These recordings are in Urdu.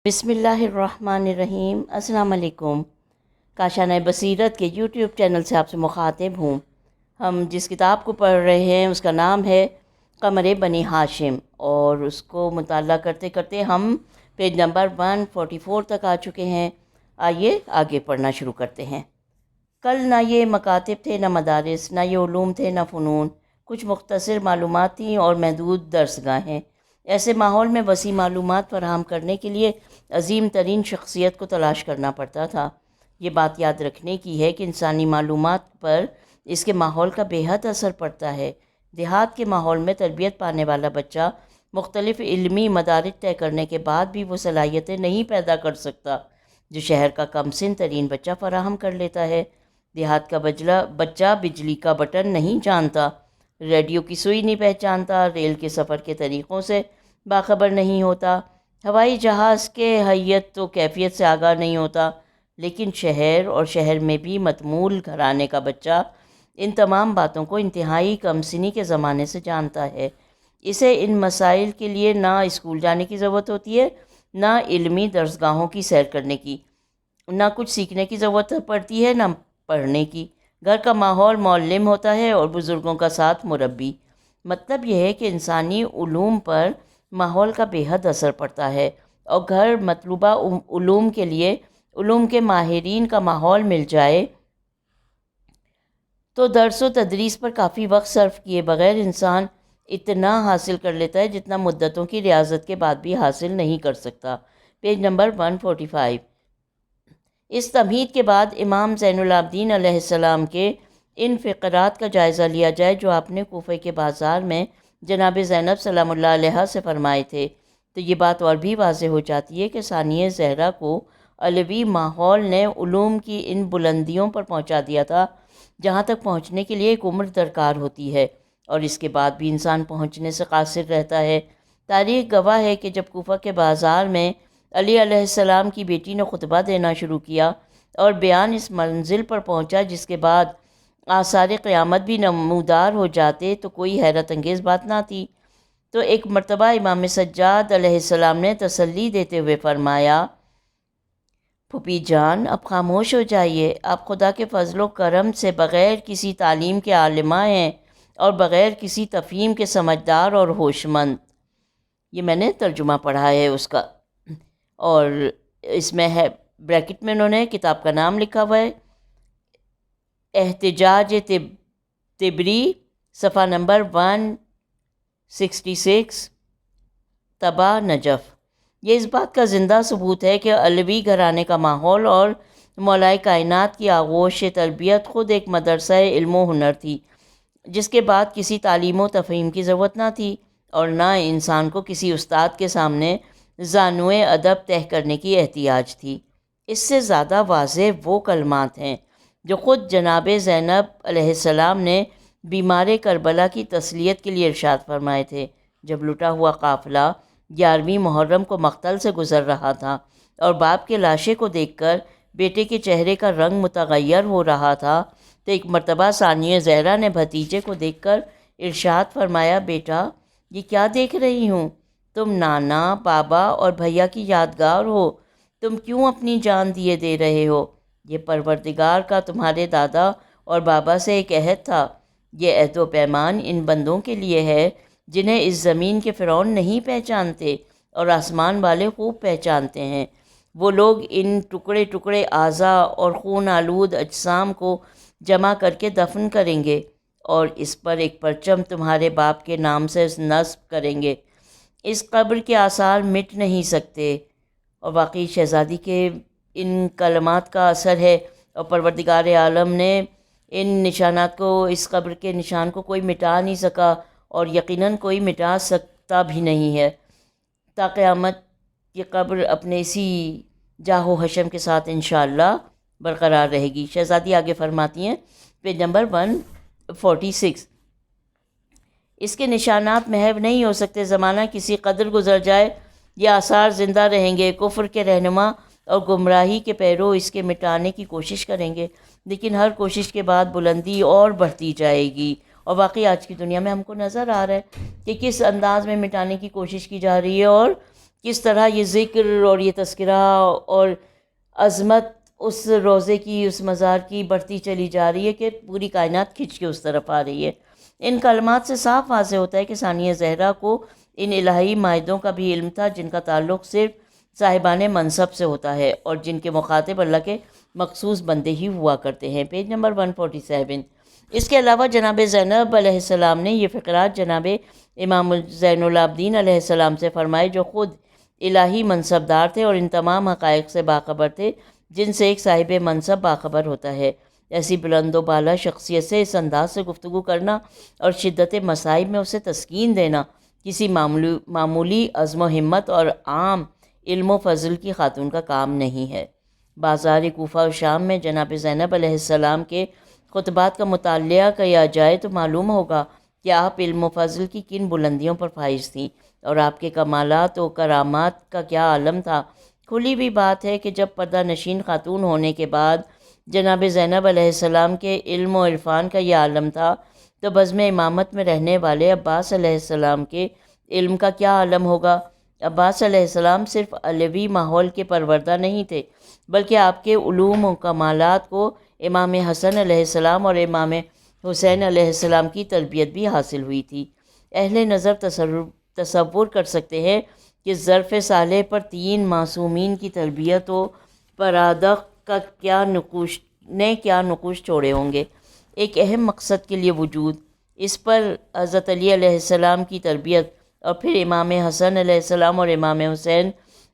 بسم اللہ الرحمن الرحیم۔ السلام علیکم۔ کاشانۂ بصیرت کے یوٹیوب چینل سے آپ سے مخاطب ہوں۔ ہم جس کتاب کو پڑھ رہے ہیں اس کا نام ہے قمر بنی ہاشم، اور اس کو مطالعہ کرتے کرتے ہم پیج نمبر 144 تک آ چکے ہیں۔ آئیے آگے پڑھنا شروع کرتے ہیں۔ کل نہ یہ مکاتب تھے، نہ مدارس، نہ یہ علوم تھے، نہ فنون، کچھ مختصر معلومات تھیں اور محدود درس گاہیں۔ ایسے ماحول میں وسیع معلومات فراہم کرنے کے لیے عظیم ترین شخصیت کو تلاش کرنا پڑتا تھا۔ یہ بات یاد رکھنے کی ہے کہ انسانی معلومات پر اس کے ماحول کا بے حد اثر پڑتا ہے۔ دیہات کے ماحول میں تربیت پانے والا بچہ مختلف علمی مدارج طے کرنے کے بعد بھی وہ صلاحیتیں نہیں پیدا کر سکتا جو شہر کا کم سن ترین بچہ فراہم کر لیتا ہے۔ دیہات کا بچہ بجلی کا بٹن نہیں جانتا، ریڈیو کی سوئی نہیں پہچانتا، ریل کے سفر کے طریقوں سے باخبر نہیں ہوتا، ہوائی جہاز کے حیت و کیفیت سے آگاہ نہیں ہوتا، لیکن شہر اور شہر میں بھی متمول گھرانے کا بچہ ان تمام باتوں کو انتہائی کم سنی کے زمانے سے جانتا ہے۔ اسے ان مسائل کے لیے نہ اسکول جانے کی ضرورت ہوتی ہے، نہ علمی درسگاہوں کی سیر کرنے کی، نہ کچھ سیکھنے کی ضرورت پڑتی ہے، نہ پڑھنے کی۔ گھر کا ماحول معلم ہوتا ہے اور بزرگوں کا ساتھ مربی۔ مطلب یہ ہے کہ انسانی علوم پر ماحول کا بے حد اثر پڑتا ہے، اور گھر مطلوبہ علوم کے لیے علوم کے ماہرین کا ماحول مل جائے تو درس و تدریس پر کافی وقت صرف کیے بغیر انسان اتنا حاصل کر لیتا ہے جتنا مدتوں کی ریاضت کے بعد بھی حاصل نہیں کر سکتا۔ Page number 145۔ اس تمہید کے بعد امام زین العابدین علیہ السلام کے ان فقرات کا جائزہ لیا جائے جو آپ نے کوفہ کے بازار میں جناب زینب سلام اللہ علیہا سے فرمائے تھے، تو یہ بات اور بھی واضح ہو جاتی ہے کہ ثانیہ زہرا کو علوی ماحول نے علوم کی ان بلندیوں پر پہنچا دیا تھا جہاں تک پہنچنے کے لیے ایک عمر درکار ہوتی ہے، اور اس کے بعد بھی انسان پہنچنے سے قاصر رہتا ہے۔ تاریخ گواہ ہے کہ جب کوفہ کے بازار میں علی علیہ السلام کی بیٹی نے خطبہ دینا شروع کیا اور بیان اس منزل پر پہنچا جس کے بعد آثار قیامت بھی نمودار ہو جاتے تو کوئی حیرت انگیز بات نہ تھی۔ تو ایک مرتبہ امام سجاد علیہ السلام نے تسلی دیتے ہوئے فرمایا، پھوپھی جان اب خاموش ہو جائیے، آپ خدا کے فضل و کرم سے بغیر کسی تعلیم کے عالمہ ہیں اور بغیر کسی تفہیم کے سمجھدار اور ہوش مند۔ یہ میں نے ترجمہ پڑھا ہے اس کا، اور اس میں ہے بریکٹ میں انہوں نے کتاب کا نام لکھا ہوا ہے احتجاج تبری، صفحہ نمبر 166، طبع نجف۔ یہ اس بات کا زندہ ثبوت ہے کہ علوی گھرانے کا ماحول اور مولائے کائنات کی آغوش تربیت خود ایک مدرسہ علم و ہنر تھی، جس کے بعد کسی تعلیم و تفہیم کی ضرورت نہ تھی اور نہ انسان کو کسی استاد کے سامنے زانوئے ادب طے کرنے کی احتیاج تھی۔ اس سے زیادہ واضح وہ کلمات ہیں جو خود جناب زینب علیہ السلام نے بیمار کربلا کی تسلیت کے لیے ارشاد فرمائے تھے جب لٹا ہوا قافلہ 11ویں محرم کو مقتل سے گزر رہا تھا اور باپ کے لاشے کو دیکھ کر بیٹے کے چہرے کا رنگ متغیر ہو رہا تھا، تو ایک مرتبہ ثانیہ زہرا نے بھتیجے کو دیکھ کر ارشاد فرمایا، بیٹا یہ کیا دیکھ رہی ہوں؟ تم نانا، بابا اور بھیا کی یادگار ہو، تم کیوں اپنی جان دیے دے رہے ہو؟ یہ پروردگار کا تمہارے دادا اور بابا سے ایک عہد تھا۔ یہ عہد و پیمان ان بندوں کے لیے ہے جنہیں اس زمین کے فرعون نہیں پہچانتے اور آسمان والے خوب پہچانتے ہیں۔ وہ لوگ ان ٹکڑے ٹکڑے اعضاء اور خون آلود اجسام کو جمع کر کے دفن کریں گے اور اس پر ایک پرچم تمہارے باپ کے نام سے نصب کریں گے۔ اس قبر کے آثار مٹ نہیں سکتے، اور واقعی شہزادی کے ان کلمات کا اثر ہے، اور پروردگار عالم نے ان نشانات کو، اس قبر کے نشان کو کوئی مٹا نہیں سکا اور یقیناً کوئی مٹا سکتا بھی نہیں ہے۔ تا قیامت یہ قبر اپنے اسی جاہ و حشم کے ساتھ انشاءاللہ برقرار رہے گی۔ شہزادی آگے فرماتی ہیں پیج نمبر 146، اس کے نشانات محو نہیں ہو سکتے، زمانہ کسی قدر گزر جائے یہ آثار زندہ رہیں گے۔ کفر کے رہنما اور گمراہی کے پیرو اس کے مٹانے کی کوشش کریں گے، لیکن ہر کوشش کے بعد بلندی اور بڑھتی جائے گی، اور واقعی آج کی دنیا میں ہم کو نظر آ رہا ہے کہ کس انداز میں مٹانے کی کوشش کی جا رہی ہے اور کس طرح یہ ذکر اور یہ تذکرہ اور عظمت اس روضے کی، اس مزار کی بڑھتی چلی جا رہی ہے کہ پوری کائنات کھنچ کے اس طرف آ رہی ہے۔ ان کلمات سے صاف واضح ہوتا ہے کہ ثانیہ زہرا کو ان الہی معاہدوں کا بھی علم تھا جن کا تعلق صرف صاحبان منصب سے ہوتا ہے اور جن کے مخاطب اللہ کے مخصوص بندے ہی ہوا کرتے ہیں۔ Page number 147۔ اس کے علاوہ جناب زینب علیہ السلام نے یہ فقرات جناب امام زین العابدین علیہ السلام سے فرمائے، جو خود الہی منصب دار تھے اور ان تمام حقائق سے باخبر تھے جن سے ایک صاحب منصب باخبر ہوتا ہے۔ ایسی بلند و بالا شخصیت سے اس انداز سے گفتگو کرنا اور شدت مصائب میں اسے تسکین دینا کسی معمولی عزم و ہمت اور عام علم و فضل کی خاتون کا کام نہیں ہے۔ بازار کوفہ و شام میں جناب زینب علیہ السلام کے خطبات کا مطالعہ کیا جائے تو معلوم ہوگا کہ آپ علم و فضل کی کن بلندیوں پر فائز تھیں اور آپ کے کمالات و کرامات کا کیا عالم تھا۔ کھلی بھی بات ہے کہ جب پردہ نشین خاتون ہونے کے بعد جناب زینب علیہ السلام کے علم و عرفان کا یہ عالم تھا تو بزم امامت میں رہنے والے عباس علیہ السلام کے علم کا کیا عالم ہوگا۔ عباس علیہ السلام صرف علوی ماحول کے پروردہ نہیں تھے بلکہ آپ کے علوم و کمالات کو امام حسن علیہ السلام اور امام حسین علیہ السلام کی تربیت بھی حاصل ہوئی تھی۔ اہل نظر تصور کر سکتے ہیں کہ ظرف صالح پر 3 معصومین کی تربیت و پرادخت کا کیا نقوش چھوڑے ہوں گے۔ ایک اہم مقصد کے لیے وجود، اس پر حضرت علی علیہ السلام کی تربیت اور پھر امام حسن علیہ السلام اور امام حسین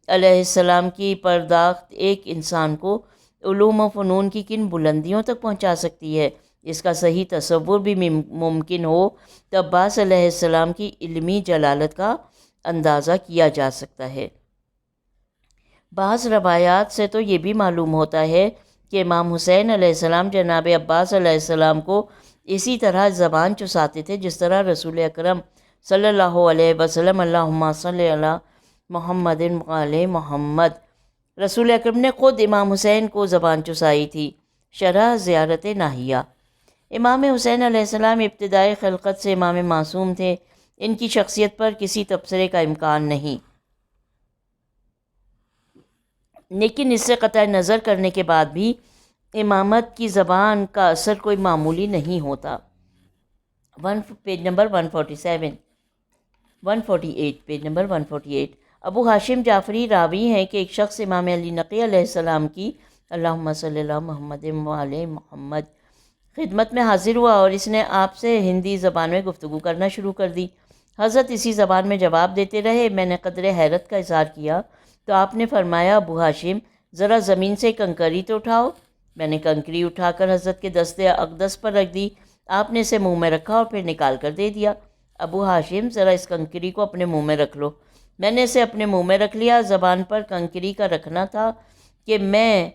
علیہ السلام کی پرداخت ایک انسان کو علوم و فنون کی کن بلندیوں تک پہنچا سکتی ہے، اس کا صحیح تصور بھی ممکن ہو تو عباس علیہ السلام کی علمی جلالت کا اندازہ کیا جا سکتا ہے۔ بعض روایات سے تو یہ بھی معلوم ہوتا ہے کہ امام حسین علیہ السلام جناب عباس علیہ السلام کو اسی طرح زبان چساتے تھے جس طرح رسول اکرم صلی اللہ علیہ وسلم اللہم صلی علی محمد وعلی محمد، رسول اکرم نے خود امام حسین کو زبان چسائی تھی۔ شرح زیارت ناہیہ۔ امام حسین علیہ السلام ابتدائی خلقت سے امام معصوم تھے، ان کی شخصیت پر کسی تبصرے کا امکان نہیں، لیکن اس سے قطع نظر کرنے کے بعد بھی امامت کی زبان کا اثر کوئی معمولی نہیں ہوتا۔ Page number 148 page number 148۔ ابو ہاشم جعفری راوی ہیں کہ ایک شخص امام علی نقی علیہ السلام کی اللہم صلی اللہ محمد وعلی محمد خدمت میں حاضر ہوا اور اس نے آپ سے ہندی زبان میں گفتگو کرنا شروع کر دی۔ حضرت اسی زبان میں جواب دیتے رہے۔ میں نے قدر حیرت کا اظہار کیا تو آپ نے فرمایا، ابو ہاشم ذرا زمین سے کنکری تو اٹھاؤ۔ میں نے کنکری اٹھا کر حضرت کے دست اقدس پر رکھ دی۔ آپ نے اسے منہ میں رکھا اور پھر نکال کر دے دیا۔ ابو ہاشم ذرا اس کنکری کو اپنے منہ میں رکھ لو۔ میں نے اسے اپنے منہ میں رکھ لیا۔ زبان پر کنکری کا رکھنا تھا کہ میں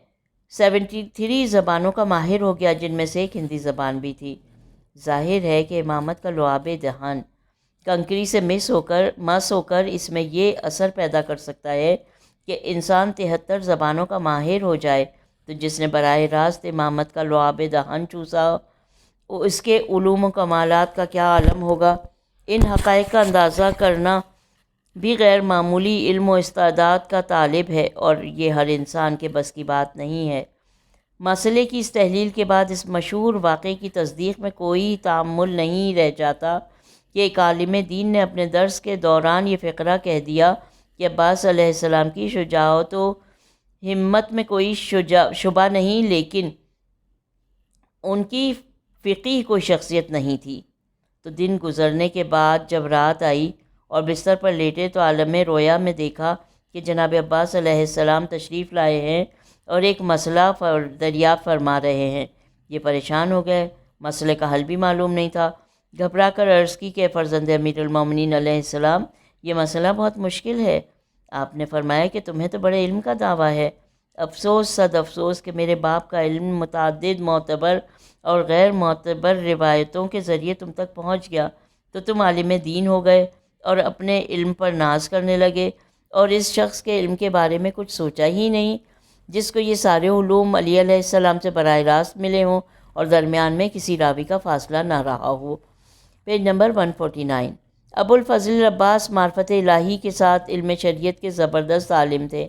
73 زبانوں کا ماہر ہو گیا، جن میں سے ایک ہندی زبان بھی تھی۔ ظاہر ہے کہ امامت کا لعاب دہن کنکری سے مس ہو کر اس میں یہ اثر پیدا کر سکتا ہے کہ انسان 73 زبانوں کا ماہر ہو جائے تو جس نے براہ راست امامت کا لعاب دہن چوسا اس کے علوم و کمالات کا کیا عالم ہوگا۔ ان حقائق کا اندازہ کرنا بھی غیر معمولی علم و استعداد کا طالب ہے اور یہ ہر انسان کے بس کی بات نہیں ہے۔ مسئلے کی اس تحلیل کے بعد اس مشہور واقعے کی تصدیق میں کوئی تعمل نہیں رہ جاتا کہ ایک عالم دین نے اپنے درس کے دوران یہ فقرہ کہہ دیا کہ عباس علیہ السلام کی شجاعت و ہمت میں کوئی شبہ نہیں، لیکن ان کی فقیہ کوئی شخصیت نہیں تھی۔ تو دن گزرنے کے بعد جب رات آئی اور بستر پر لیٹے تو عالم رویا میں دیکھا کہ جناب عباس علیہ السلام تشریف لائے ہیں اور ایک مسئلہ دریافت فرما رہے ہیں۔ یہ پریشان ہو گئے، مسئلے کا حل بھی معلوم نہیں تھا۔ گھبرا کر عرض کی کہ فرزند امیر المومنین علیہ السلام، یہ مسئلہ بہت مشکل ہے۔ آپ نے فرمایا کہ تمہیں تو بڑے علم کا دعویٰ ہے، افسوس صد افسوس کہ میرے باپ کا علم متعدد معتبر اور غیر معتبر روایتوں کے ذریعے تم تک پہنچ گیا تو تم عالم دین ہو گئے اور اپنے علم پر ناز کرنے لگے اور اس شخص کے علم کے بارے میں کچھ سوچا ہی نہیں جس کو یہ سارے علوم علی علیہ السلام سے براہ راست ملے ہوں اور درمیان میں کسی راوی کا فاصلہ نہ رہا ہو۔ Page number 149۔ ابوالفضل عباس معرفت الہی کے ساتھ علم شریعت کے زبردست عالم تھے۔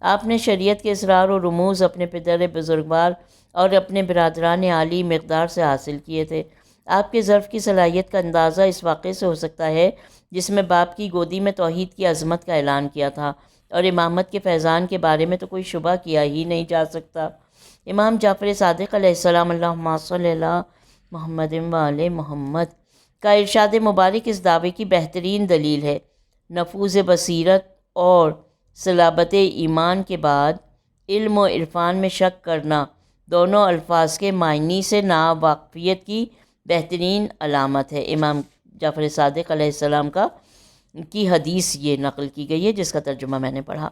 آپ نے شریعت کے اسرار و رموز اپنے پدر بزرگوار اور اپنے برادران عالی مقدار سے حاصل کیے تھے۔ آپ کے ظرف کی صلاحیت کا اندازہ اس واقعے سے ہو سکتا ہے جس میں باپ کی گودی میں توحید کی عظمت کا اعلان کیا تھا، اور امامت کے فیضان کے بارے میں تو کوئی شبہ کیا ہی نہیں جا سکتا۔ امام جعفر صادق علیہ السلام اللہم صلی اللہ محمد و آل محمد کا ارشاد مبارک اس دعوے کی بہترین دلیل ہے۔ نفوذ بصیرت اور صلابت ایمان کے بعد علم و عرفان میں شک کرنا دونوں الفاظ کے معنی سے ناواقفیت کی بہترین علامت ہے۔ امام جعفر صادق علیہ السلام کی حدیث یہ نقل کی گئی ہے، جس کا ترجمہ میں نے پڑھا۔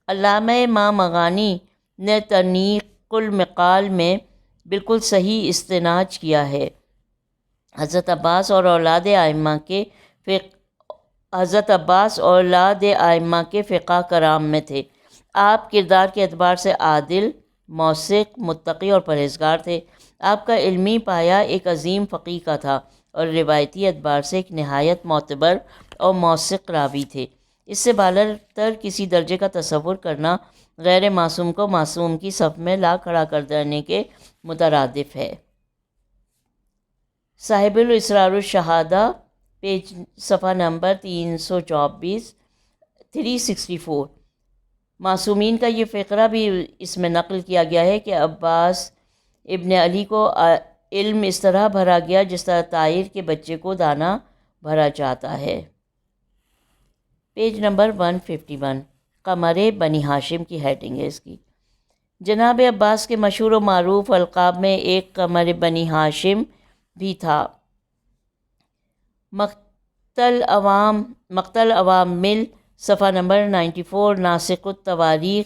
علامہ مغانی نے تنیق المقال میں بالکل صحیح استناج کیا ہے۔ حضرت عباس اور اولاد ائمہ کے فقہ کرام میں تھے۔ آپ کردار کے اعتبار سے عادل، موثق، متقی اور پرہیزگار تھے۔ آپ کا علمی پایہ ایک عظیم فقیہ کا تھا اور روایتی اعتبار سے ایک نہایت معتبر اور موثق راوی تھے۔ اس سے بالاتر تر کسی درجے کا تصور کرنا غیر معصوم کو معصوم کی صف میں لا کھڑا کر دینے کے مترادف ہے۔ صاحب الاسرار الشہادہ، پیج صفحہ نمبر 364۔ معصومین کا یہ فقرہ بھی اس میں نقل کیا گیا ہے کہ عباس ابن علی کو علم اس طرح بھرا گیا جس طرح طائر کے بچے کو دانہ بھرا جاتا ہے۔ پیج نمبر 151، قمر بنی ہاشم کی ہیڈنگ ہے اس کی۔ جناب عباس کے مشہور و معروف القاب میں ایک قمر بنی ہاشم بھی تھا۔ مقتل عوامل، صفحہ نمبر 94، ناسخ التواریخ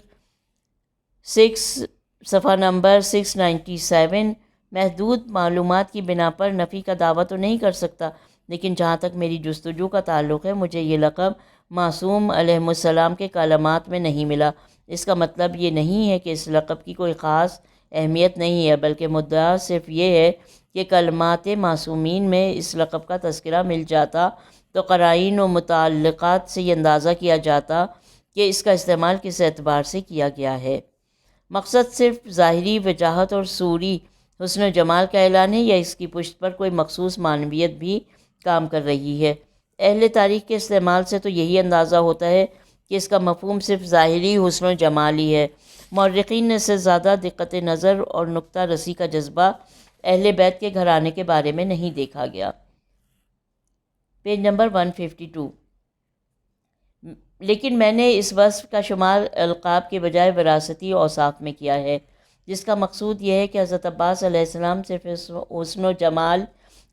6، صفحہ نمبر 697۔ محدود معلومات کی بنا پر نفی کا دعویٰ تو نہیں کر سکتا، لیکن جہاں تک میری جستجو کا تعلق ہے مجھے یہ لقب معصوم علیہ السلام کے کلمات میں نہیں ملا۔ اس کا مطلب یہ نہیں ہے کہ اس لقب کی کوئی خاص اہمیت نہیں ہے، بلکہ مدعا صرف یہ ہے کہ کلمات معصومین میں اس لقب کا تذکرہ مل جاتا تو قرائن و متعلقات سے یہ اندازہ کیا جاتا کہ اس کا استعمال کس اعتبار سے کیا گیا ہے۔ مقصد صرف ظاہری وجاہت اور صوری حسن و جمال کا اعلان ہے یا اس کی پشت پر کوئی مخصوص معنویت بھی کام کر رہی ہے؟ اہل تاریخ کے استعمال سے تو یہی اندازہ ہوتا ہے کہ اس کا مفہوم صرف ظاہری حسن و جمال ہی ہے۔ مورخین نے اس سے زیادہ دقت نظر اور نکتہ رسی کا جذبہ اہل بیت کے گھرانے کے بارے میں نہیں دیکھا گیا۔ Page number 152۔ لیکن میں نے اس وصف کا شمار القاب کے بجائے وراثتی اوصاف میں کیا ہے، جس کا مقصود یہ ہے کہ حضرت عباس علیہ السلام صرف حسن و جمال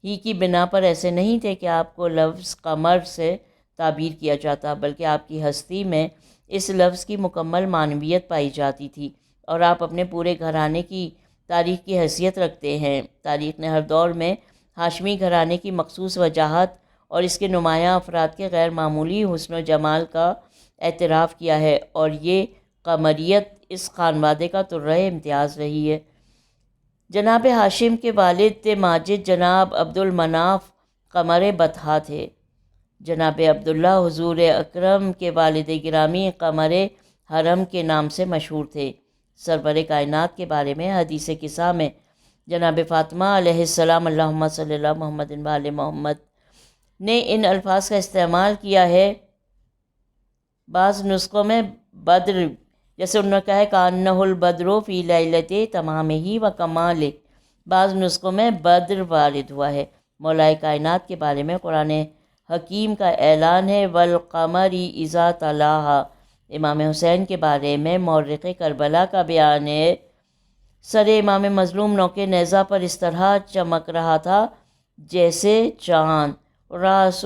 ہی کی بنا پر ایسے نہیں تھے کہ آپ کو لفظ قمر سے تعبیر کیا جاتا، بلکہ آپ کی ہستی میں اس لفظ کی مکمل معنویت پائی جاتی تھی، اور آپ اپنے پورے گھرانے کی تاریخ کی حیثیت رکھتے ہیں۔ تاریخ نے ہر دور میں ہاشمی گھرانے کی مخصوص وجاہت اور اس کے نمایاں افراد کے غیر معمولی حسن و جمال کا اعتراف کیا ہے، اور یہ قمریت اس خانوادے کا ترہ امتیاز رہی ہے۔ جناب ہاشم کے والد ماجد جناب عبد المناف قمر بطحہ تھے۔ جناب عبداللہ حضور اکرم کے والد گرامی قمر حرم کے نام سے مشہور تھے۔ سرور کائنات کے بارے میں حدیث قصہ میں جناب فاطمہ علیہ السلام اللہم صلی اللہ محمد و آل محمد نے ان الفاظ کا استعمال کیا ہے۔ بعض نسخوں میں بدر، جیسے انہوں نے کہا ہے کانہ البدر فی لیلۃ تمامہ و کمالہ، بعض نسخوں میں بدر وارد ہوا ہے۔ مولا کائنات کے بارے میں قرآن حکیم کا اعلان ہے والقمر اذا تلاہا۔ امام حسین کے بارے میں مورخ کربلا کا بیان ہے سر امام مظلوم نوک نیزہ پر اس طرح چمک رہا تھا جیسے چاند، راس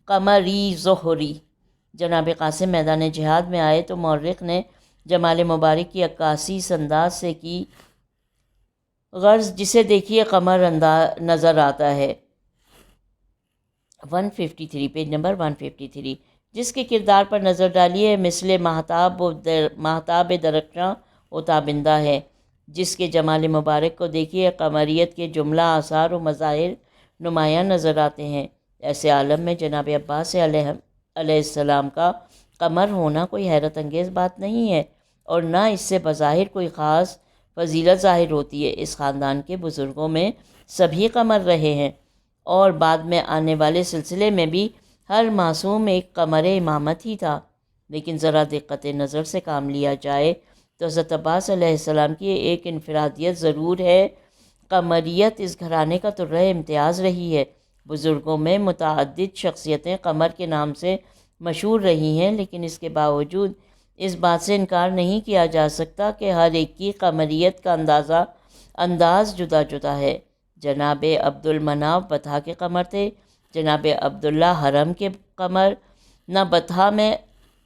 قمری ظہری۔ جناب قاسم میدان جہاد میں آئے تو مورخ نے جمال مبارک کی عکاسی اس انداز سے کی، غرض جسے دیکھیے قمر نظر آتا ہے۔ 153، پیج نمبر 153۔ جس کے کردار پر نظر ڈالیے مثل ماہتاب درخشاں و تابندہ ہے، جس کے جمال مبارک کو دیکھیے قمریت کے جملہ آثار و مظاہر نمایاں نظر آتے ہیں۔ ایسے عالم میں جناب عباس علیہ السلام کا قمر ہونا کوئی حیرت انگیز بات نہیں ہے، اور نہ اس سے بظاہر کوئی خاص فضیلت ظاہر ہوتی ہے۔ اس خاندان کے بزرگوں میں سبھی قمر رہے ہیں، اور بعد میں آنے والے سلسلے میں بھی ہر معصوم ایک قمر امامت ہی تھا۔ لیکن ذرا دقت نظر سے کام لیا جائے تو حضرت عباس علیہ السلام کی ایک انفرادیت ضرور ہے۔ قمریت اس گھرانے کا ترہ امتیاز رہی ہے۔ بزرگوں میں متعدد شخصیتیں قمر کے نام سے مشہور رہی ہیں، لیکن اس کے باوجود اس بات سے انکار نہیں کیا جا سکتا کہ ہر ایک کی قمریت کا انداز جدا جدا ہے۔ جناب عبد المناف بطحا کے قمر تھے، جناب عبداللہ حرم کے قمر۔ نہ بطحا میں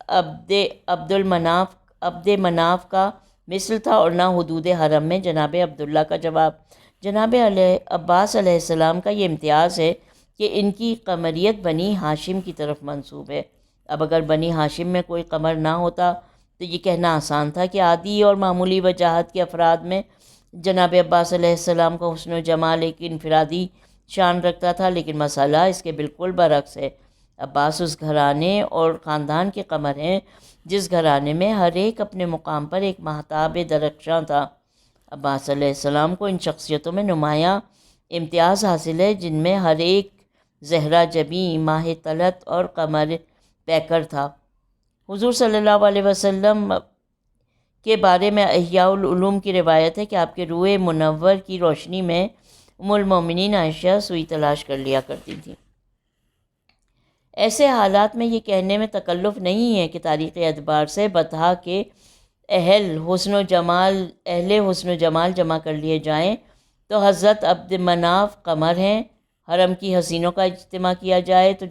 عبد مناف کا مثل تھا، اور نہ حدود حرم میں جناب عبداللہ کا جواب۔ جناب عباس علیہ السلام کا یہ امتیاز ہے کہ ان کی قمریت بنی ہاشم کی طرف منسوب ہے۔ اب اگر بنی ہاشم میں کوئی قمر نہ ہوتا تو یہ کہنا آسان تھا کہ عادی اور معمولی وجاہت کے افراد میں جناب عباس علیہ السلام کا حسن و جمال ایک انفرادی شان رکھتا تھا، لیکن مسئلہ اس کے بالکل برعکس ہے۔ عباس اس گھرانے اور خاندان کے قمر ہیں جس گھرانے میں ہر ایک اپنے مقام پر ایک مہتاب درخشاں تھا۔ عباس علیہ السلام کو ان شخصیتوں میں نمایاں امتیاز حاصل ہے جن میں ہر ایک زہرہ جبیں، ماہ طلعت اور قمر پیکر تھا۔ حضور صلی اللہ علیہ وسلم کے بارے میں احیاء العلوم کی روایت ہے کہ آپ کے روح منور کی روشنی میں ام المومنین عائشہ سوئی تلاش کر لیا کرتی تھیں۔ ایسے حالات میں یہ کہنے میں تکلف نہیں ہے کہ تاریخی اعتبار سے بطحا کے اہل حسن و جمال جمع کر لیے جائیں تو حضرت عبد مناف قمر ہیں، حرم کی حسینوں کا اجتماع کیا جائے تو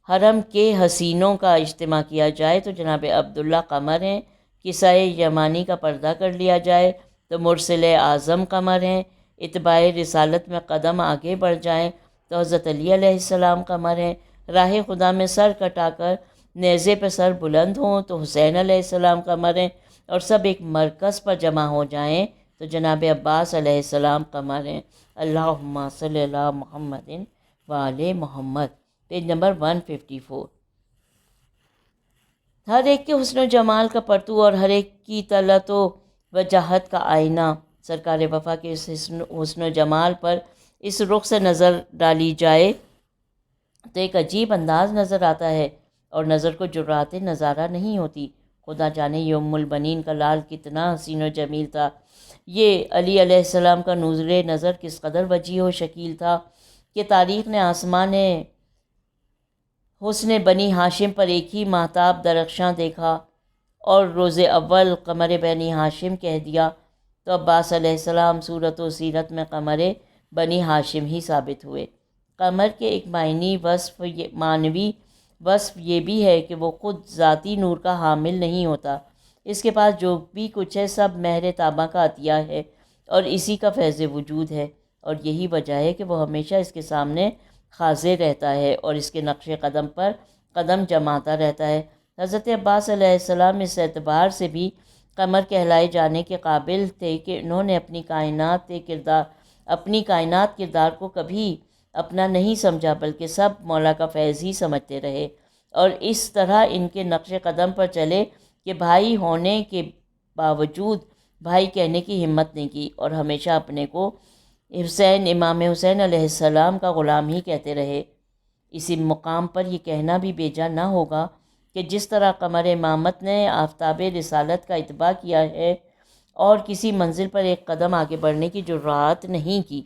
حرم کے حسینوں کا اجتماع کیا جائے تو جناب عبداللہ قمر ہیں، قصۂ یمانی کا پردہ کر لیا جائے تو مرسل اعظم قمر ہیں، اتباع رسالت میں قدم آگے بڑھ جائیں تو حضرت علی علیہ السلام قمر ہیں، راہ خدا میں سر کٹا کر نیزے پہ سر بلند ہوں تو حسین علیہ السلام قمر ہیں، اور سب ایک مرکز پر جمع ہو جائیں تو جناب عباس علیہ السلام قمر ہیں۔ اللہم صلی علی محمد وآل محمد، پیج نمبر 154۔ ہر ایک کے حسن و جمال کا پرتو اور ہر ایک کی طلعت و وجاہت کا آئینہ، سرکار وفا کے اس حسن و جمال پر اس رخ سے نظر ڈالی جائے تو ایک عجیب انداز نظر آتا ہے، اور نظر کو جرأت نظارہ نہیں ہوتی۔ خدا جانے یہ ام البنین کا لال کتنا حسین و جمیل تھا، یہ علی علیہ السلام کا نور نظر کس قدر وجیح و شکیل تھا کہ تاریخ نے آسمان حسن بنی ہاشم پر ایک ہی مہتاب درخشاں دیکھا اور روز اول قمر بنی ہاشم کہہ دیا تو عباس علیہ السلام صورت و سیرت میں قمر بنی ہاشم ہی ثابت ہوئے۔ قمر کے ایک معنوی وصف یہ بھی ہے کہ وہ خود ذاتی نور کا حامل نہیں ہوتا، اس کے پاس جو بھی کچھ ہے سب مہر طابع کا عطیہ ہے اور اسی کا فیض وجود ہے، اور یہی وجہ ہے کہ وہ ہمیشہ اس کے سامنے حاضر رہتا ہے اور اس کے نقش قدم پر قدم جماتا رہتا ہے۔ حضرت عباس علیہ السلام اس اعتبار سے بھی قمر کہلائے جانے کے قابل تھے کہ انہوں نے اپنی کائنات کردار کو کبھی اپنا نہیں سمجھا، بلکہ سب مولا کا فیض ہی سمجھتے رہے، اور اس طرح ان کے نقش قدم پر چلے کہ بھائی ہونے کے باوجود بھائی کہنے کی ہمت نہیں کی، اور ہمیشہ اپنے کو امام حسین علیہ السلام کا غلام ہی کہتے رہے۔ اسی مقام پر یہ کہنا بھی بیجا نہ ہوگا کہ جس طرح قمر امامت نے آفتاب رسالت کا اتباع کیا ہے اور کسی منزل پر ایک قدم آگے بڑھنے کی جرأت نہیں کی۔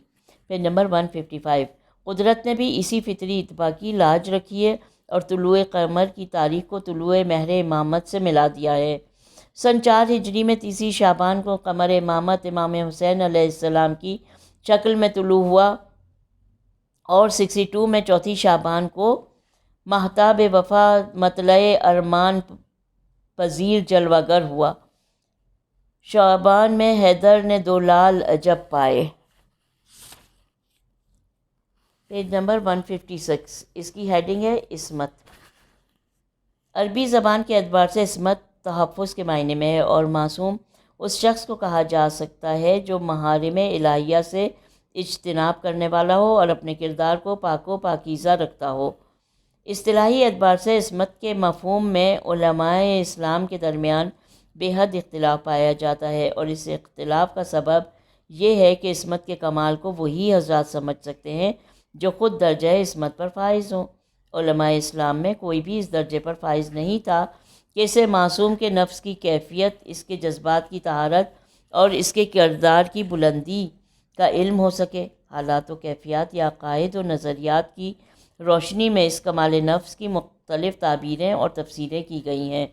Page number 155۔ قدرت نے بھی اسی فطری اتباع کی لاج رکھی ہے اور طلوع قمر کی تاریخ کو طلوع مہر امامت سے ملا دیا ہے۔ سن 4 ہجری میں 30 شعبان کو قمر امامت امام حسین علیہ السلام کی شکل میں طلوع ہوا، اور 62 میں 4 شعبان کو مہتاب وفا مطلع ارمان پذیر جلوہ گر ہوا۔ شعبان میں حیدر نے 2 لال عجب پائے۔ Page number 156۔ اس کی ہیڈنگ ہے عصمت۔ عربی زبان کے اعتبار سے عصمت تحفظ کے معنی میں ہے، اور معصوم اس شخص کو کہا جا سکتا ہے جو محارم الہیہ سے اجتناب کرنے والا ہو اور اپنے کردار کو پاک و پاکیزہ رکھتا ہو۔ اصطلاحی اعتبار سے عصمت کے مفہوم میں علماء اسلام کے درمیان بے حد اختلاف پایا جاتا ہے، اور اس اختلاف کا سبب یہ ہے کہ عصمت کے کمال کو وہی حضرات سمجھ سکتے ہیں جو خود درجہ عصمت پر فائز ہوں۔ علماء اسلام میں کوئی بھی اس درجے پر فائز نہیں تھا کہ اسے معصوم کے نفس کی کیفیت، اس کے جذبات کی طہارت اور اس کے کردار کی بلندی کا علم ہو سکے۔ حالات و کیفیات یا عقائد و نظریات کی روشنی میں اس کمال نفس کی مختلف تعبیریں اور تفسیریں کی گئی ہیں۔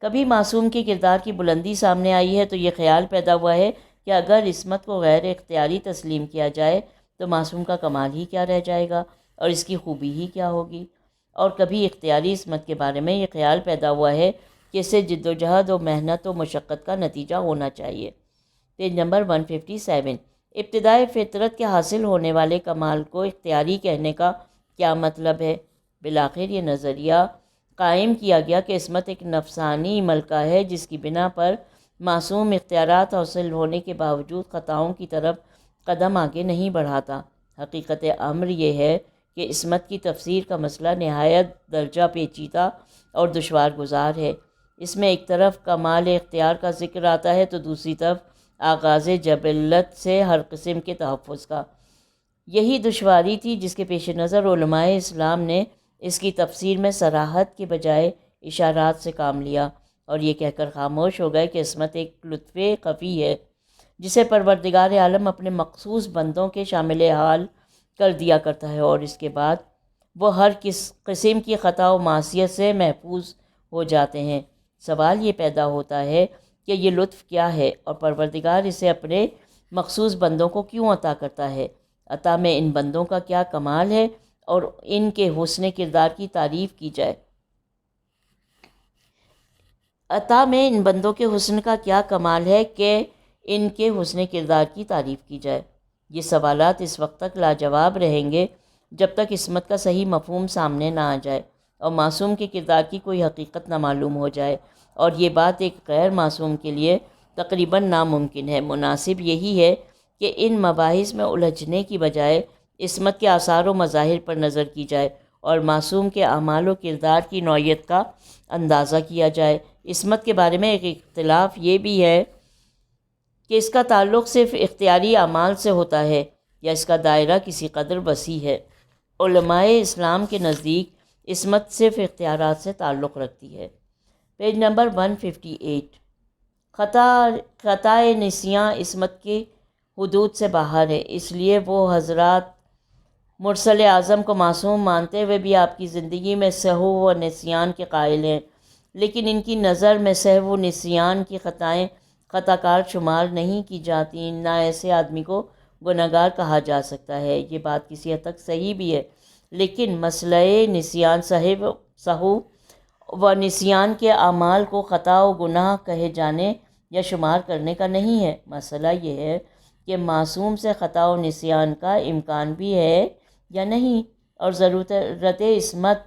کبھی معصوم کے کردار کی بلندی سامنے آئی ہے تو یہ خیال پیدا ہوا ہے کہ اگر عصمت کو غیر اختیاری تسلیم کیا جائے تو معصوم کا کمال ہی کیا رہ جائے گا اور اس کی خوبی ہی کیا ہوگی، اور کبھی اختیاری عصمت کے بارے میں یہ خیال پیدا ہوا ہے کہ اسے جد و جہد و محنت و مشقت کا نتیجہ ہونا چاہیے۔ Page number 157۔ ابتدائے فطرت کے حاصل ہونے والے کمال کو اختیاری کہنے کا کیا مطلب ہے؟ بالآخر یہ نظریہ قائم کیا گیا کہ عصمت ایک نفسانی ملکہ ہے جس کی بنا پر معصوم اختیارات حاصل ہونے کے باوجود خطاؤں کی طرف قدم آگے نہیں بڑھاتا۔ حقیقت امر یہ ہے کہ عصمت کی تفسیر کا مسئلہ نہایت درجہ پیچیدہ اور دشوار گزار ہے۔ اس میں ایک طرف کمال اختیار کا ذکر آتا ہے تو دوسری طرف آغاز جبلت سے ہر قسم کے تحفظ کا۔ یہی دشواری تھی جس کے پیش نظر علماء اسلام نے اس کی تفسیر میں صراحت کے بجائے اشارات سے کام لیا اور یہ کہہ کر خاموش ہو گئے کہ عصمت ایک لطف خفی ہے جسے پروردگار عالم اپنے مخصوص بندوں کے شامل حال کر دیا کرتا ہے، اور اس کے بعد وہ ہر قسم کی خطا و معصیت سے محفوظ ہو جاتے ہیں۔ سوال یہ پیدا ہوتا ہے کہ یہ لطف کیا ہے اور پروردگار اسے اپنے مخصوص بندوں کو کیوں عطا کرتا ہے؟ عطا میں ان بندوں کا کیا کمال ہے اور ان کے حسن کردار کی تعریف کی جائے۔ عطا میں ان بندوں کے حسن کا کیا کمال ہے کہ ان کے حسن کردار کی تعریف کی جائے؟ یہ سوالات اس وقت تک لاجواب رہیں گے جب تک عصمت کا صحیح مفہوم سامنے نہ آ جائے اور معصوم کے کردار کی کوئی حقیقت نہ معلوم ہو جائے، اور یہ بات ایک غیر معصوم کے لیے تقریباً ناممکن ہے۔ مناسب یہی ہے کہ ان مباحث میں الجھنے کی بجائے عصمت کے آثار و مظاہر پر نظر کی جائے اور معصوم کے اعمال و کردار کی نوعیت کا اندازہ کیا جائے۔ عصمت کے بارے میں ایک اختلاف یہ بھی ہے کہ اس کا تعلق صرف اختیاری اعمال سے ہوتا ہے یا اس کا دائرہ کسی قدر وسیع ہے۔ علماء اسلام کے نزدیک عصمت صرف اختیارات سے تعلق رکھتی ہے۔ Page number 158۔ خطائے نسیاں عصمت کی حدود سے باہر ہے، اس لیے وہ حضرات مرسل اعظم کو معصوم مانتے ہوئے بھی آپ کی زندگی میں سہو و نسیان کے قائل ہیں، لیکن ان کی نظر میں سہو و نسیان کی خطائیں خطا کار شمار نہیں کی جاتی، نہ ایسے آدمی کو گنہگار کہا جا سکتا ہے۔ یہ بات کسی حد تک صحیح بھی ہے، لیکن مسئلہ نسیان سہو و نسیان کے اعمال کو خطا و گناہ کہے جانے یا شمار کرنے کا نہیں ہے۔ مسئلہ یہ ہے کہ معصوم سے خطا و نسیان کا امکان بھی ہے یا نہیں، اور ضرورت عصمت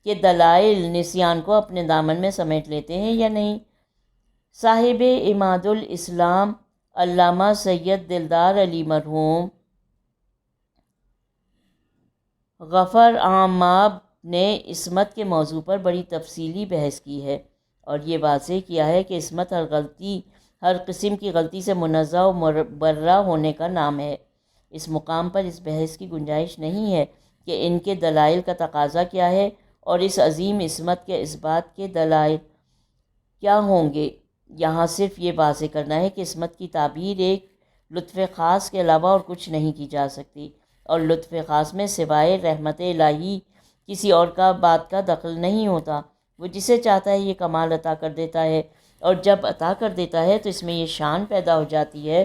کے دلائل نسیان کو اپنے دامن میں سمیٹ لیتے ہیں یا نہیں۔ صاحب عماد الاسلام علامہ سید دلدار علی مرحوم غفر عاماب نے عصمت کے موضوع پر بڑی تفصیلی بحث کی ہے اور یہ واضح کیا ہے کہ عصمت ہر قسم کی غلطی سے منزہ و مبرہ ہونے کا نام ہے۔ اس مقام پر اس بحث کی گنجائش نہیں ہے کہ ان کے دلائل کا تقاضا کیا ہے اور اس عظیم عصمت کے اثبات کے دلائل کیا ہوں گے۔ یہاں صرف یہ واضح کرنا ہے کہ عصمت کی تعبیر ایک لطف خاص کے علاوہ اور کچھ نہیں کی جا سکتی، اور لطف خاص میں سوائے رحمت الہی کسی اور کا بات کا دخل نہیں ہوتا۔ وہ جسے چاہتا ہے یہ کمال عطا کر دیتا ہے، اور جب عطا کر دیتا ہے تو اس میں یہ شان پیدا ہو جاتی ہے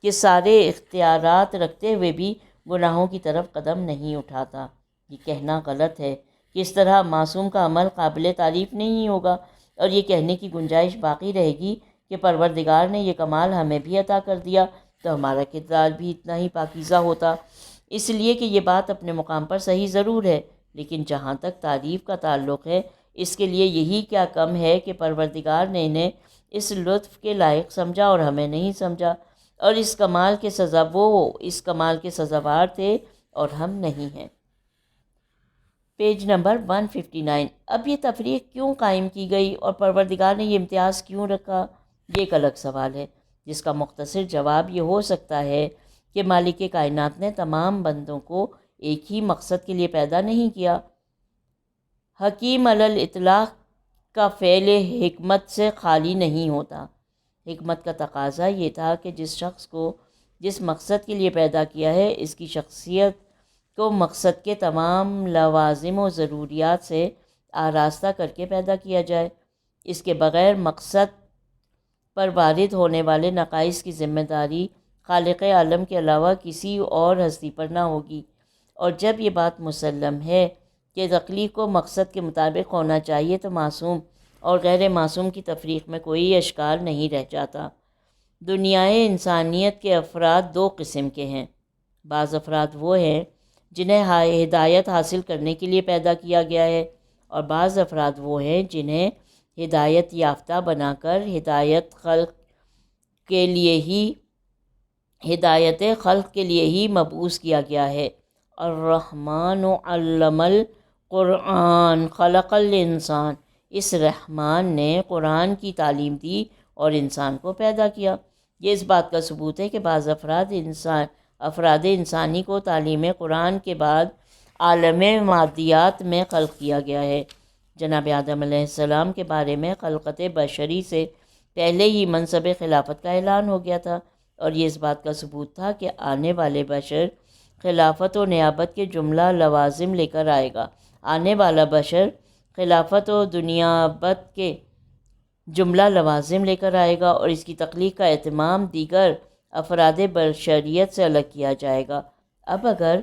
کہ سارے اختیارات رکھتے ہوئے بھی گناہوں کی طرف قدم نہیں اٹھاتا۔ یہ کہنا غلط ہے کہ اس طرح معصوم کا عمل قابل تعریف نہیں ہوگا، اور یہ کہنے کی گنجائش باقی رہے گی کہ پروردگار نے یہ کمال ہمیں بھی عطا کر دیا تو ہمارا کردار بھی اتنا ہی پاکیزہ ہوتا۔ اس لیے کہ یہ بات اپنے مقام پر صحیح ضرور ہے، لیکن جہاں تک تعریف کا تعلق ہے اس کے لیے یہی کیا کم ہے کہ پروردگار نے انہیں اس لطف کے لائق سمجھا اور ہمیں نہیں سمجھا، اور اس کمال کے سزاوار تھے اور ہم نہیں ہیں۔ Page number 159۔ اب یہ تفریق کیوں قائم کی گئی اور پروردگار نے یہ امتیاز کیوں رکھا؟ یہ ایک الگ سوال ہے جس کا مختصر جواب یہ ہو سکتا ہے کہ مالک کائنات نے تمام بندوں کو ایک ہی مقصد کے لیے پیدا نہیں کیا۔ حکیم علی الاطلاق کا فعل حکمت سے خالی نہیں ہوتا۔ حکمت کا تقاضا یہ تھا کہ جس شخص کو جس مقصد کے لیے پیدا کیا ہے اس کی شخصیت کو مقصد کے تمام لوازم و ضروریات سے آراستہ کر کے پیدا کیا جائے۔ اس کے بغیر مقصد پر وارد ہونے والے نقائص کی ذمہ داری خالق عالم کے علاوہ کسی اور ہستی پر نہ ہوگی۔ اور جب یہ بات مسلم ہے کہ تخلیق کو مقصد کے مطابق ہونا چاہیے تو معصوم اور غیر معصوم کی تفریق میں کوئی اشکال نہیں رہ جاتا۔ دنیائے انسانیت کے افراد دو قسم کے ہیں۔ بعض افراد وہ ہیں جنہیں ہدایت حاصل کرنے کے لیے پیدا کیا گیا ہے، اور بعض افراد وہ ہیں جنہیں ہدایت یافتہ بنا کر ہدایت خلق کے لیے ہی مبعوث کیا گیا ہے۔ الرحمن علم القرآن خلق الانسان، اس رحمان نے قرآن کی تعلیم دی اور انسان کو پیدا کیا۔ یہ اس بات کا ثبوت ہے کہ بعض افراد انسانی کو تعلیم قرآن کے بعد عالم مادیات میں خلق کیا گیا ہے۔ جناب آدم علیہ السلام کے بارے میں خلقت بشری سے پہلے ہی منصب خلافت کا اعلان ہو گیا تھا، اور یہ اس بات کا ثبوت تھا کہ آنے والے بشر خلافت و نیابت کے جملہ لوازم لے کر آئے گا۔ آنے والا بشر خلافت و نیابت کے جملہ لوازم لے کر آئے گا، اور اس کی تخلیق کا اہتمام دیگر افراد بشریت سے الگ کیا جائے گا۔ اب اگر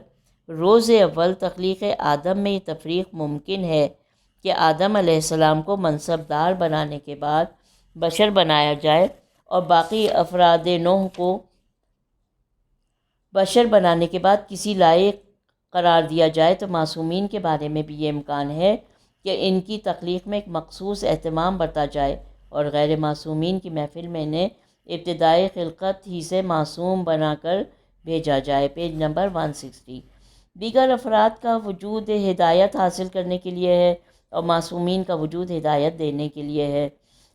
روز اول تخلیق آدم میں یہ تفریق ممکن ہے کہ آدم علیہ السلام کو منصب دار بنانے کے بعد بشر بنایا جائے اور باقی افراد نوح کو بشر بنانے کے بعد کسی لائق قرار دیا جائے، تو معصومین کے بارے میں بھی یہ امکان ہے کہ ان کی تخلیق میں ایک مخصوص اہتمام برتا جائے اور غیر معصومین کی محفل میں انہیں ابتدائی خلقت ہی سے معصوم بنا کر بھیجا جائے۔ Page number 160۔ دیگر افراد کا وجود ہدایت حاصل کرنے کے لیے ہے اور معصومین کا وجود ہدایت دینے کے لیے ہے۔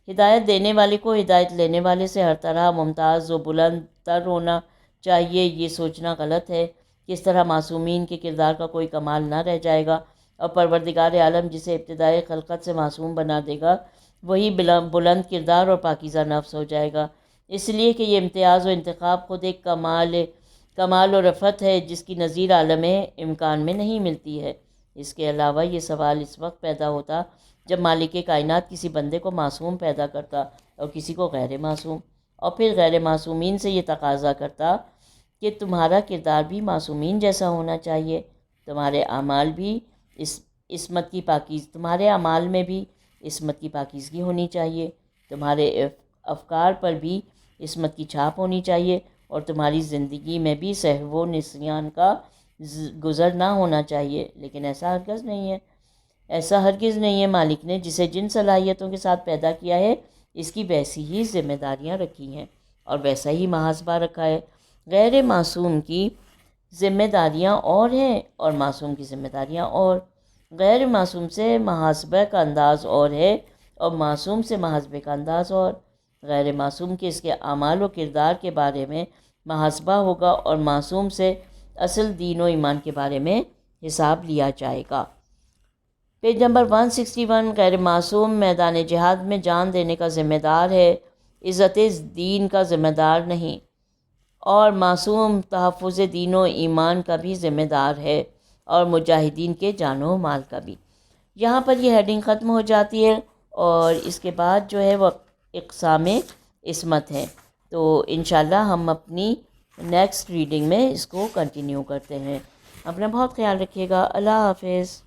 ہدایت دینے والے کو ہدایت لینے والے سے ہر طرح ممتاز و بلند تر ہونا چاہیے۔ یہ سوچنا غلط ہے کہ اس طرح معصومین کے کردار کا کوئی کمال نہ رہ جائے گا، اور پروردگار عالم جسے ابتدائی خلقت سے معصوم بنا دے گا وہی بلند کردار اور پاکیزہ نفس ہو جائے گا۔ اس لیے کہ یہ امتیاز و انتخاب خود ایک کمال و رفعت ہے جس کی نظیر عالم امکان میں نہیں ملتی ہے۔ اس کے علاوہ یہ سوال اس وقت پیدا ہوتا جب مالک کائنات کسی بندے کو معصوم پیدا کرتا اور کسی کو غیر معصوم، اور پھر غیر معصومین سے یہ تقاضا کرتا کہ تمہارا کردار بھی معصومین جیسا ہونا چاہیے، تمہارے اعمال میں بھی عصمت کی پاکیزگی ہونی چاہیے، تمہارے افکار پر بھی عصمت کی چھاپ ہونی چاہیے، اور تمہاری زندگی میں بھی سہو و نسیان کا گزر نہ ہونا چاہیے۔ لیکن ایسا ہرگز نہیں ہے۔ مالک نے جسے جن صلاحیتوں کے ساتھ پیدا کیا ہے اس کی ویسی ہی ذمہ داریاں رکھی ہیں اور ویسا ہی محاسبہ رکھا ہے۔ غیر معصوم کی ذمہ داریاں اور ہیں اور معصوم کی ذمہ داریاں اور۔ غیر معصوم سے محاسبہ کا انداز اور ہے اور معصوم سے محاسبے کا انداز اور۔ غیر معصوم کے اس کے اعمال و کردار کے بارے میں محاسبہ ہوگا اور معصوم سے اصل دین و ایمان کے بارے میں حساب لیا جائے گا۔ Page number 161۔ غیر معصوم میدان جہاد میں جان دینے کا ذمہ دار ہے، عزت دین کا ذمہ دار نہیں، اور معصوم تحفظ دین و ایمان کا بھی ذمہ دار ہے اور مجاہدین کے جان و مال کا بھی۔ یہاں پر یہ ہیڈنگ ختم ہو جاتی ہے اور اس کے بعد جو ہے وہ اقسام عصمت ہے۔ تو انشاءاللہ ہم اپنی نیکسٹ ریڈنگ میں اس کو کنٹینیو کرتے ہیں۔ اپنا بہت خیال رکھیے گا۔ اللہ حافظ۔